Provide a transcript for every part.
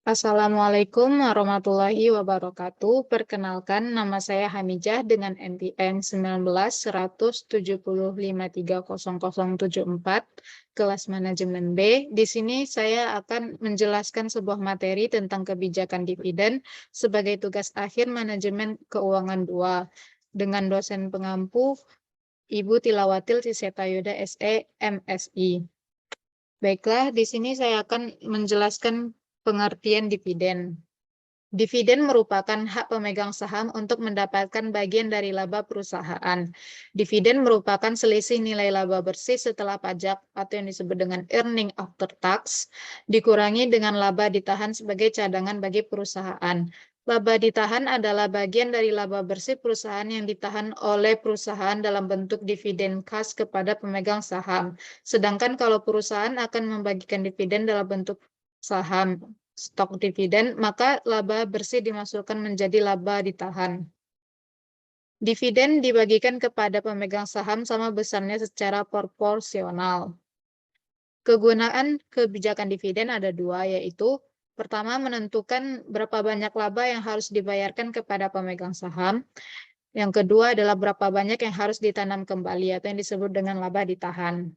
Assalamualaikum warahmatullahi wabarakatuh. Perkenalkan, nama saya Hamijah dengan NPM 19 170530074, kelas manajemen B. Di sini saya akan menjelaskan sebuah materi tentang kebijakan dividen sebagai tugas akhir manajemen keuangan 2 dengan dosen pengampu Ibu Tilawatil Cisetayuda SE, MSI. Baiklah, di sini saya akan menjelaskan pengertian dividen. Dividen merupakan hak pemegang saham untuk mendapatkan bagian dari laba perusahaan. Dividen merupakan selisih nilai laba bersih setelah pajak atau yang disebut dengan earning after tax, dikurangi dengan laba ditahan sebagai cadangan bagi perusahaan. Laba ditahan adalah bagian dari laba bersih perusahaan yang ditahan oleh perusahaan dalam bentuk dividen kas kepada pemegang saham. Sedangkan kalau perusahaan akan membagikan dividen dalam bentuk saham, stok dividen, maka laba bersih dimasukkan menjadi laba ditahan. Dividen dibagikan kepada pemegang saham sama besarnya secara proporsional. Kegunaan kebijakan dividen ada dua, yaitu pertama, menentukan berapa banyak laba yang harus dibayarkan kepada pemegang saham. Yang kedua adalah berapa banyak yang harus ditanam kembali atau yang disebut dengan laba ditahan.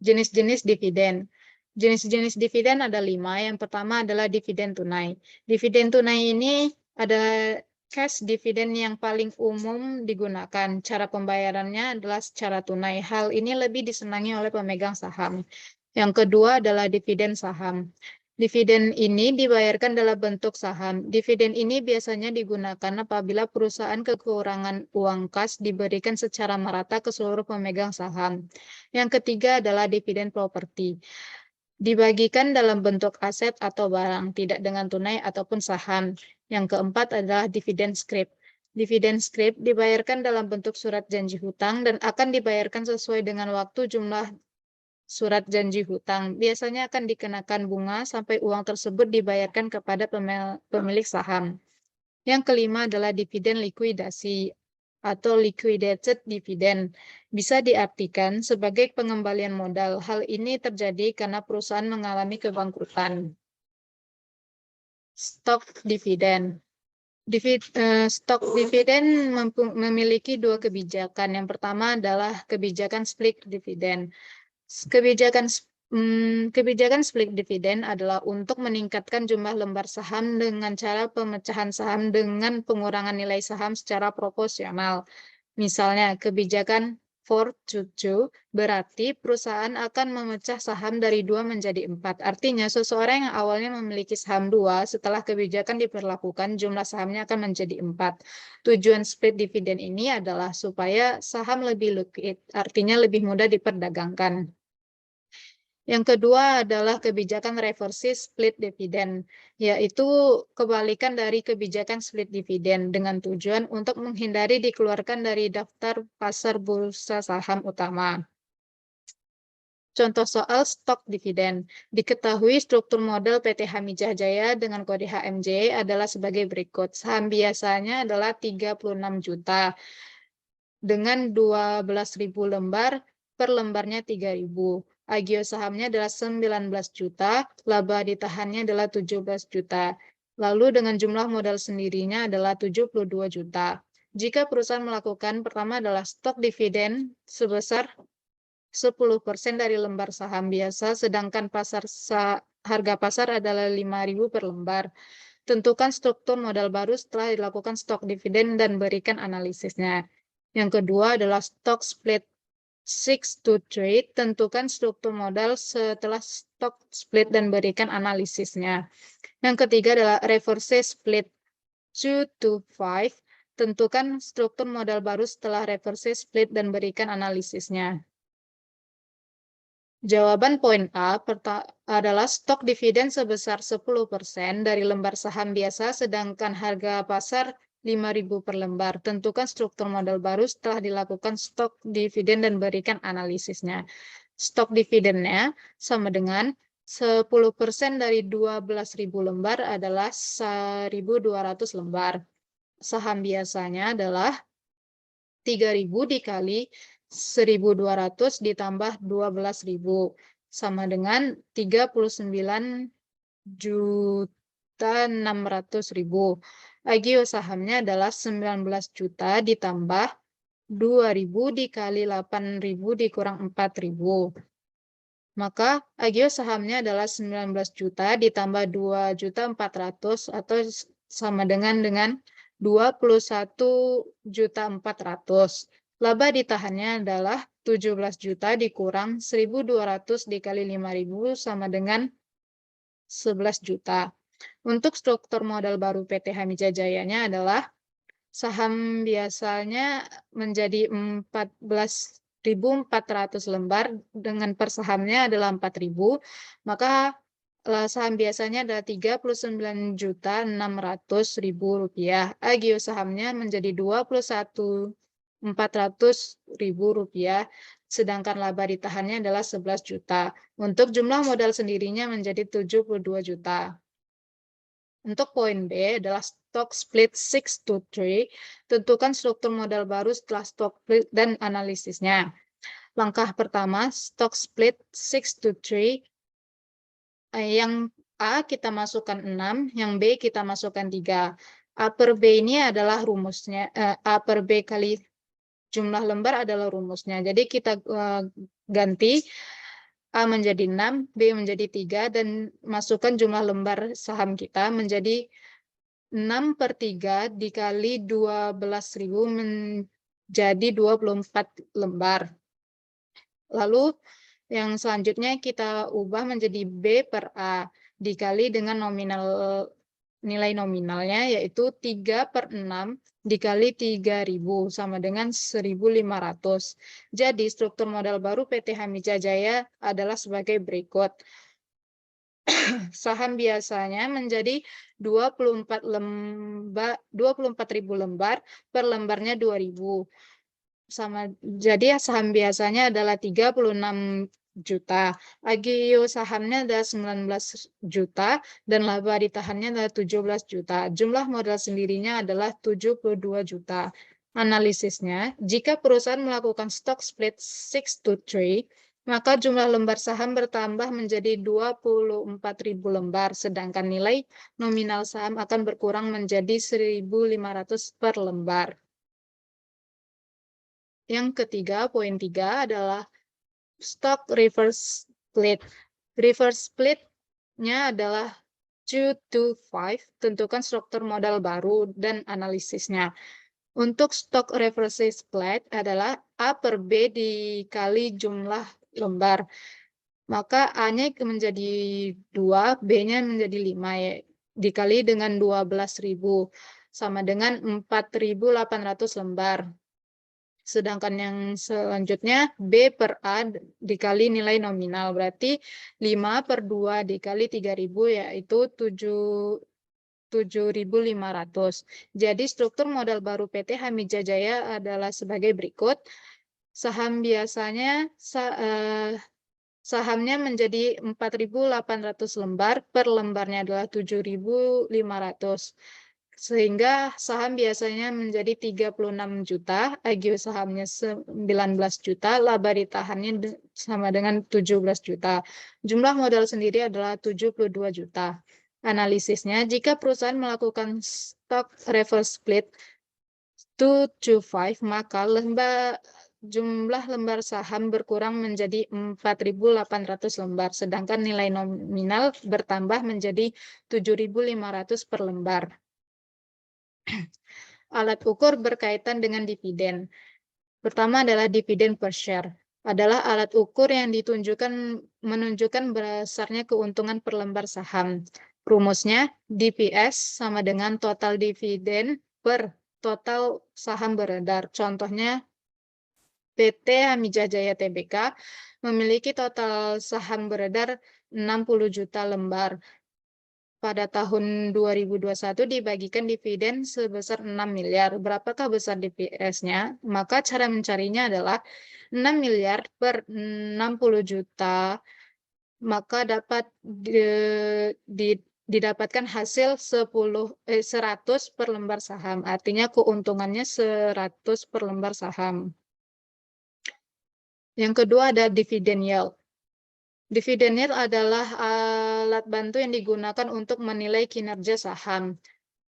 Jenis-jenis dividen. Jenis-jenis dividen ada 5. Yang pertama adalah dividen tunai. Dividen tunai ini ada cash dividen yang paling umum digunakan. Cara pembayarannya adalah secara tunai. Hal ini lebih disenangi oleh pemegang saham. Yang kedua adalah dividen saham. Dividen ini dibayarkan dalam bentuk saham. Dividen ini biasanya digunakan apabila perusahaan kekurangan uang kas diberikan secara merata ke seluruh pemegang saham. Yang ketiga adalah dividen properti. Dibagikan dalam bentuk aset atau barang, tidak dengan tunai ataupun saham. Yang keempat adalah dividen scrip. Dividen scrip dibayarkan dalam bentuk surat janji hutang dan akan dibayarkan sesuai dengan waktu jumlah surat janji hutang. Biasanya akan dikenakan bunga sampai uang tersebut dibayarkan kepada pemilik saham. Yang kelima adalah dividen likuidasi atau liquidated dividend. Bisa diartikan sebagai pengembalian modal. Hal ini terjadi karena perusahaan mengalami kebangkrutan. Stok dividen. Stok dividen memiliki dua kebijakan. Yang pertama adalah kebijakan split dividen. Kebijakan split dividen adalah untuk meningkatkan jumlah lembar saham dengan cara pemecahan saham dengan pengurangan nilai saham secara proporsional. Misalnya, kebijakan 4-2 berarti perusahaan akan memecah saham dari 2 menjadi 4. Artinya, seseorang yang awalnya memiliki saham 2, setelah kebijakan diberlakukan, jumlah sahamnya akan menjadi 4. Tujuan split dividen ini adalah supaya saham lebih liquid, artinya lebih mudah diperdagangkan. Yang kedua adalah kebijakan reversi split dividend, yaitu kebalikan dari kebijakan split dividend dengan tujuan untuk menghindari dikeluarkan dari daftar pasar bursa saham utama. Contoh soal stok dividen. Diketahui struktur model PT Hamijah Jaya dengan kode HMJ adalah sebagai berikut. Saham biasanya adalah 36 juta dengan 12.000 lembar, per lembarnya 3.000. Agio sahamnya adalah 19 juta, laba ditahannya adalah 17 juta. Lalu dengan jumlah modal sendirinya adalah 72 juta. Jika perusahaan melakukan, pertama adalah stok dividen sebesar 10% dari lembar saham biasa, sedangkan harga pasar adalah 5.000 per lembar. Tentukan struktur modal baru setelah dilakukan stok dividen dan berikan analisisnya. Yang kedua adalah stock split 6-to-trade. Tentukan struktur modal setelah stock split dan berikan analisisnya. Yang ketiga adalah reverse split 2-to-5. Tentukan struktur modal baru setelah reverse split dan berikan analisisnya. Jawaban poin A adalah stok dividen sebesar 10% dari lembar saham biasa, sedangkan harga pasar 5.000 per lembar. Tentukan struktur modal baru setelah dilakukan stok dividen dan berikan analisisnya. Stok dividennya sama dengan 10% dari 12.000 lembar adalah 1.200 lembar. Saham biasanya adalah 3.000 dikali 1.200 ditambah 12.000 sama dengan 39 14.600.000. Agio sahamnya adalah 19 juta ditambah 2.000 dikali 8.000 dikurang 4.000. Maka agio sahamnya adalah 19 juta ditambah 2.400.000 atau sama dengan 21.400.000. Laba ditahannya adalah 17 juta dikurang 1.200 dikali 5.000 sama dengan 11 juta. Untuk struktur modal baru PT Hamija Jayanya adalah saham biasanya menjadi 14.400 lembar dengan per sahamnya adalah 4.000, maka saham biasanya adalah 39.600.000 rupiah. Agio sahamnya menjadi 21.400.000 rupiah, sedangkan laba ditahannya adalah 11 juta. Untuk jumlah modal sendirinya menjadi 72 juta. Untuk poin B adalah stock split 6-3, tentukan struktur modal baru setelah stock split dan analisisnya. Langkah pertama, stock split 6-3, yang A kita masukkan 6, yang B kita masukkan 3. A per B ini adalah rumusnya, A per B kali jumlah lembar adalah rumusnya. Jadi kita ganti A menjadi 6, B menjadi 3, dan masukkan jumlah lembar saham kita menjadi 6/3 dikali 12.000 menjadi 24 lembar. Lalu yang selanjutnya kita ubah menjadi B per A dikali dengan nilai nominalnya yaitu 3/6 dikali 3.000 sama dengan 1.500. Jadi struktur modal baru PT Hamija Jaya adalah sebagai berikut. Saham biasanya menjadi 24.000 lembar, per lembarnya 2.000. Jadi saham biasanya adalah 36 juta. Agio sahamnya adalah 19 juta dan laba ditahannya adalah 17 juta. Jumlah modal sendirinya adalah 72 juta. Analisisnya, jika perusahaan melakukan stock split 6-3, maka jumlah lembar saham bertambah menjadi 24.000 lembar, sedangkan nilai nominal saham akan berkurang menjadi 1.500 per lembar. Yang ketiga, poin 3 adalah stock reverse split. Reverse split-nya adalah 2-5, tentukan struktur modal baru dan analisisnya. Untuk stock reverse split adalah A per B dikali jumlah lembar. Maka A-nya menjadi 2, B-nya menjadi 5 ya, dikali dengan 12.000 sama dengan 4.800 lembar. Sedangkan yang selanjutnya B per A dikali nilai nominal, berarti 5/2 dikali 3.000 yaitu 7.500. Jadi struktur modal baru PT Hamija Jaya adalah sebagai berikut. Saham biasanya sahamnya menjadi 4.800 lembar, per lembarnya adalah 7.500. Sehingga saham biasanya menjadi 36 juta, agio sahamnya 19 juta, laba ditahannya sama dengan 17 juta. Jumlah modal sendiri adalah 72 juta. Analisisnya, jika perusahaan melakukan stock reverse split 2-5, maka jumlah lembar saham berkurang menjadi 4.800 lembar, sedangkan nilai nominal bertambah menjadi 7.500 per lembar. Alat ukur berkaitan dengan dividen. Pertama adalah dividen per share. Adalah alat ukur yang menunjukkan besarnya keuntungan per lembar saham. Rumusnya DPS sama dengan total dividen per total saham beredar. Contohnya PT Hamija Jaya Tbk memiliki total saham beredar 60 juta lembar. Pada tahun 2021 dibagikan dividen sebesar 6 miliar. Berapakah besar DPS-nya? Maka cara mencarinya adalah 6 miliar per 60 juta, maka dapat didapatkan hasil 100 per lembar saham. Artinya keuntungannya 100 per lembar saham. Yang kedua ada dividen yield. Dividen yield adalah alat bantu yang digunakan untuk menilai kinerja saham.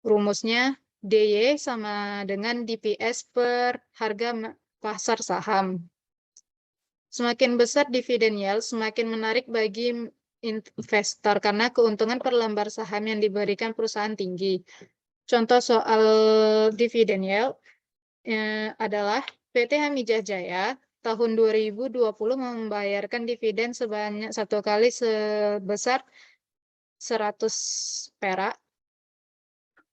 Rumusnya DY sama dengan DPS per harga pasar saham. Semakin besar dividen yield, semakin menarik bagi investor karena keuntungan per lembar saham yang diberikan perusahaan tinggi. Contoh soal dividen yield adalah PT Hamijah Jaya tahun 2020 membayarkan dividen sebanyak 1 kali sebesar 100 perak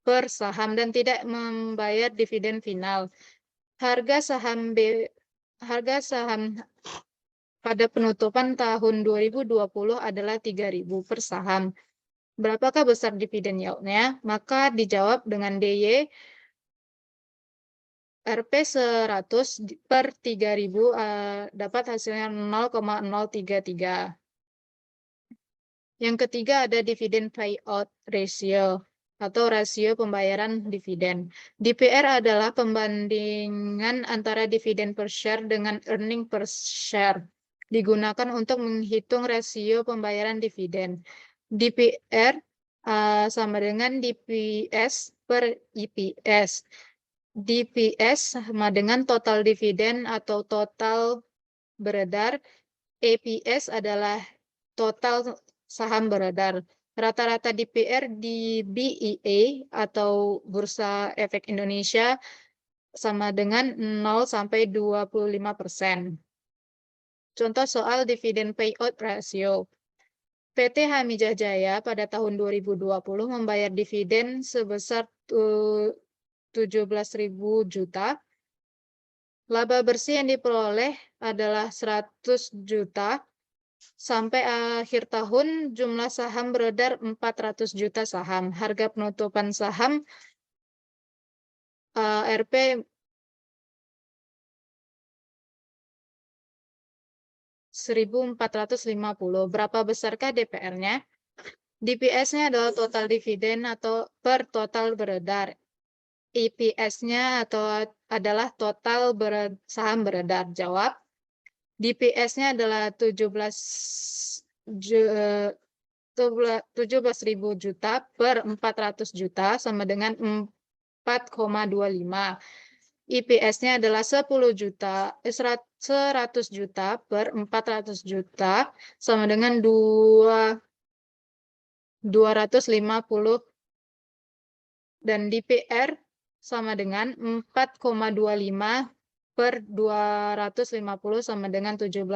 per saham dan tidak membayar dividen final. Harga saham pada penutupan tahun 2020 adalah 3.000 per saham. Berapakah besar dividen yield-nya? Maka dijawab dengan DY Rp 100 per 3.000 dapat hasilnya 0,033. Yang ketiga ada dividen payout ratio atau rasio pembayaran dividen. DPR adalah pembandingan antara dividen per share dengan earning per share. Digunakan untuk menghitung rasio pembayaran dividen. DPR sama dengan DPS per EPS. DPS sama dengan total dividen atau total beredar. EPS adalah total saham beredar. Rata-rata DPR di BEA atau Bursa Efek Indonesia sama dengan 0 sampai 25%. Contoh soal dividen payout ratio. PT Hamijah Jaya pada tahun 2020 membayar dividen sebesar 17.000 juta. Laba bersih yang diperoleh adalah 100 juta. Sampai akhir tahun, jumlah saham beredar 400 juta saham. Harga penutupan saham Rp 1.450. Berapa besarkah DPR-nya? DPS-nya adalah total dividen atau per total beredar. EPS-nya adalah total saham beredar. Jawab. DPS-nya adalah 17.000 juta per 400 juta sama dengan 4,25. IPS-nya adalah 100 juta per 400 juta sama dengan 250 dan DPR sama dengan 4,25 per 250 sama dengan 17%.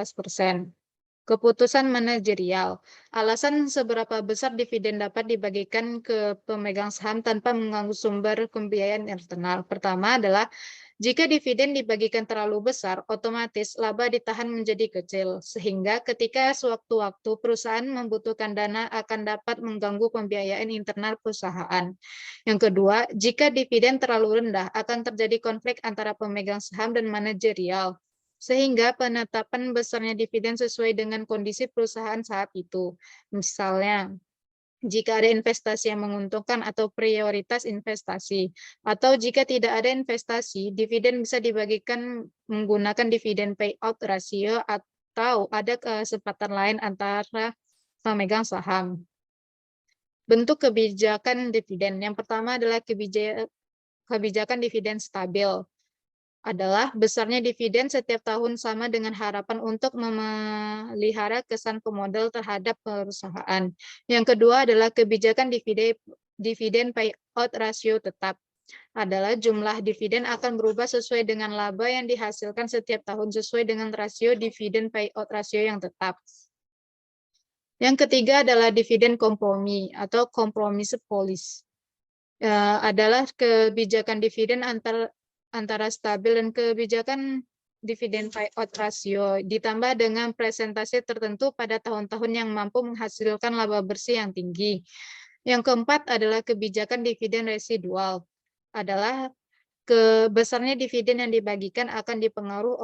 Keputusan manajerial. Alasan seberapa besar dividen dapat dibagikan ke pemegang saham tanpa mengganggu sumber pembiayaan internal. Pertama adalah jika dividen dibagikan terlalu besar, otomatis laba ditahan menjadi kecil, sehingga ketika sewaktu-waktu perusahaan membutuhkan dana akan dapat mengganggu pembiayaan internal perusahaan. Yang kedua, jika dividen terlalu rendah, akan terjadi konflik antara pemegang saham dan manajerial, sehingga penetapan besarnya dividen sesuai dengan kondisi perusahaan saat itu. Misalnya, jika ada investasi yang menguntungkan atau prioritas investasi, atau jika tidak ada investasi, dividen bisa dibagikan menggunakan dividen payout ratio atau ada kesempatan lain antara pemegang saham. Bentuk kebijakan dividen. Yang pertama adalah kebijakan dividen stabil. Adalah besarnya dividen setiap tahun sama dengan harapan untuk memelihara kesan pemodal terhadap perusahaan. Yang kedua adalah kebijakan dividen payout ratio tetap. Adalah jumlah dividen akan berubah sesuai dengan laba yang dihasilkan setiap tahun sesuai dengan rasio dividen payout ratio yang tetap. Yang ketiga adalah dividen kompromi atau compromise policy. Adalah kebijakan dividen antara stabil dan kebijakan dividen payout ratio ditambah dengan presentasi tertentu pada tahun-tahun yang mampu menghasilkan laba bersih yang tinggi. Yang keempat adalah kebijakan dividen residual. Adalah besarnya dividen yang dibagikan akan dipengaruhi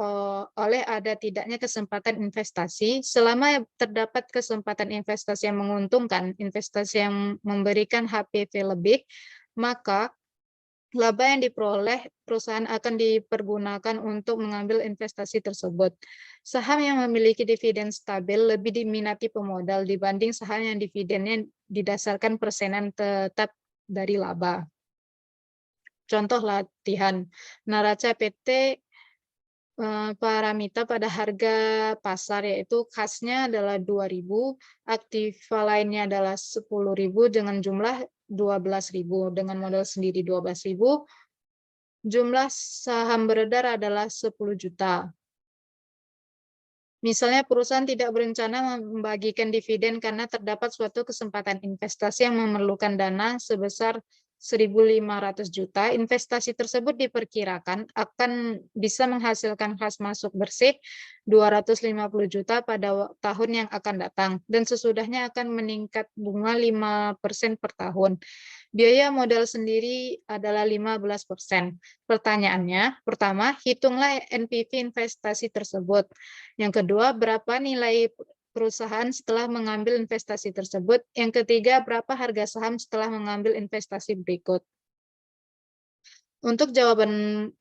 oleh ada tidaknya kesempatan investasi. Selama terdapat kesempatan investasi yang menguntungkan, investasi yang memberikan HPV lebih, maka laba yang diperoleh perusahaan akan dipergunakan untuk mengambil investasi tersebut. Saham yang memiliki dividen stabil lebih diminati pemodal dibanding saham yang dividennya didasarkan persenan tetap dari laba. Contoh latihan, Naraca PT Paramita pada harga pasar yaitu khasnya adalah 2.000, aktiva lainnya adalah 10.000 dengan jumlah 12.000, dengan modal sendiri 12.000, jumlah saham beredar adalah 10 juta. Misalnya perusahaan tidak berencana membagikan dividen karena terdapat suatu kesempatan investasi yang memerlukan dana sebesar 1.500 juta, investasi tersebut diperkirakan akan bisa menghasilkan kas masuk bersih 250 juta pada tahun yang akan datang, dan sesudahnya akan meningkat bunga 5% per tahun. Biaya modal sendiri adalah 15%. Pertanyaannya, pertama, hitunglah NPV investasi tersebut. Yang kedua, berapa nilai perusahaan setelah mengambil investasi tersebut. Yang ketiga, berapa harga saham setelah mengambil investasi berikut. Untuk jawaban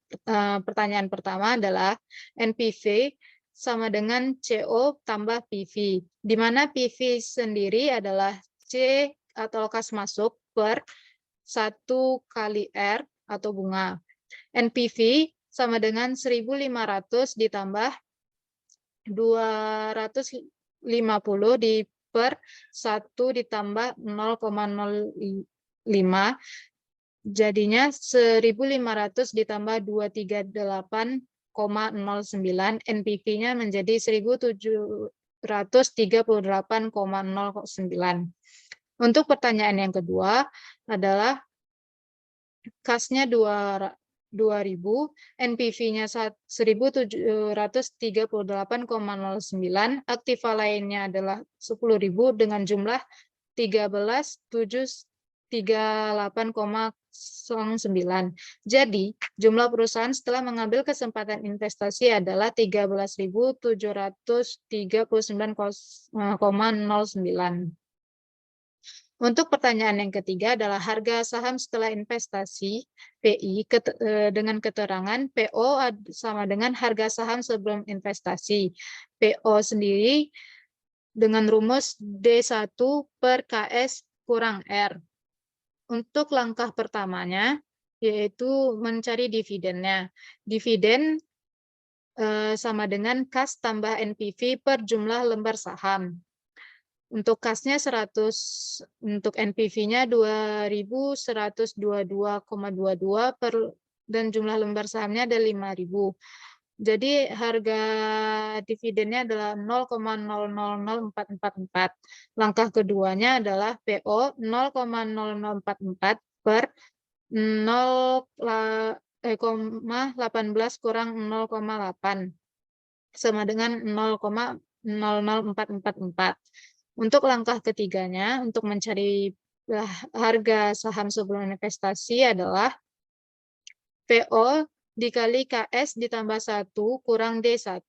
pertanyaan pertama adalah NPV sama dengan CO tambah PV, di mana PV sendiri adalah C atau kas masuk per 1 kali R atau bunga. NPV sama dengan 1.500 ditambah 250 per 1 ditambah 0,05, jadinya 1.500 ditambah 238,09, NPV-nya menjadi 1.738,09. Untuk pertanyaan yang kedua adalah kasnya 2.000, NPV-nya 1.738,09, aktiva lainnya adalah 10.000 dengan jumlah 13.738,09. Jadi, jumlah perusahaan setelah mengambil kesempatan investasi adalah 13.739,09. Untuk pertanyaan yang ketiga adalah harga saham setelah investasi PI dengan keterangan PO sama dengan harga saham sebelum investasi. PO sendiri dengan rumus D1 per KS kurang R. Untuk langkah pertamanya yaitu mencari dividennya. Dividen sama dengan kas tambah NPV per jumlah lembar saham. Untuk kasnya 100, untuk NPV-nya 2.122,22 per, dan jumlah lembar sahamnya ada 5.000. Jadi harga dividennya adalah 0,000444. Langkah keduanya adalah PO 0,0044 per 0,18 kurang 0,8 sama dengan 0,00444. Untuk langkah ketiganya, untuk mencari harga saham sebelum investasi adalah PO dikali KS ditambah 1 kurang D1.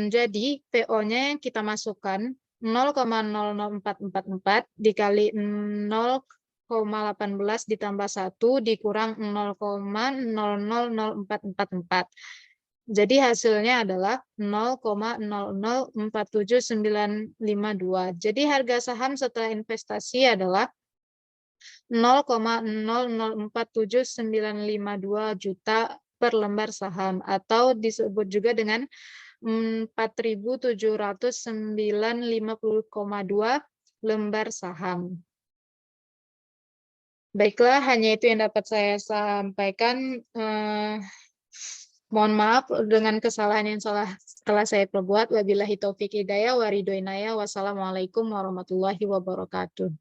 Jadi PO-nya kita masukkan 0,00444 dikali 0,18 ditambah 1 dikurang 0,000444. Jadi hasilnya adalah 0,0047952. Jadi harga saham setelah investasi adalah 0,0047952 juta per lembar saham, atau disebut juga dengan 4.750,2 lembar saham. Baiklah, hanya itu yang dapat saya sampaikan. Mohon maaf dengan kesalahan yang telah saya perbuat. Wabillahi taufik hidayah, waridho inayah. Wassalamualaikum warahmatullahi wabarakatuh.